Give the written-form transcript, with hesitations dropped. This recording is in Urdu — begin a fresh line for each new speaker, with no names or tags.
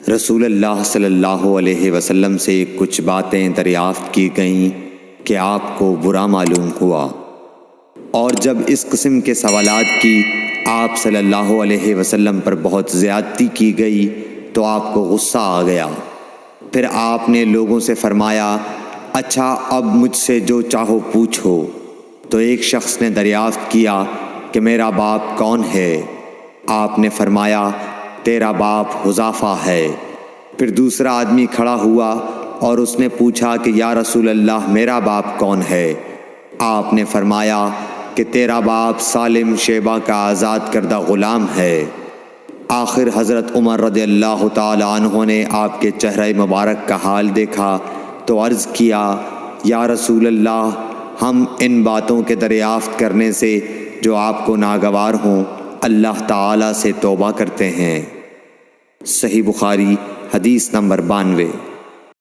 رسول اللہ صلی اللہ علیہ وسلم سے کچھ باتیں دریافت کی گئیں کہ آپ کو برا معلوم ہوا، اور جب اس قسم کے سوالات کی آپ صلی اللہ علیہ وسلم پر بہت زیادتی کی گئی تو آپ کو غصہ آ گیا۔ پھر آپ نے لوگوں سے فرمایا، اچھا اب مجھ سے جو چاہو پوچھو۔ تو ایک شخص نے دریافت کیا کہ میرا باپ کون ہے؟ آپ نے فرمایا، تیرا باپ حذافہ ہے۔ پھر دوسرا آدمی کھڑا ہوا اور اس نے پوچھا کہ یا رسول اللہ میرا باپ کون ہے؟ آپ نے فرمایا کہ تیرا باپ سالم شیبہ کا آزاد کردہ غلام ہے۔ آخر حضرت عمر رضی اللہ تعالی عنہ نے آپ کے چہرہ مبارک کا حال دیکھا تو عرض کیا، یا رسول اللہ ہم ان باتوں کے دریافت کرنے سے جو آپ کو ناگوار ہوں اللہ تعالی سے توبہ کرتے ہیں۔ صحیح بخاری حدیث نمبر 92۔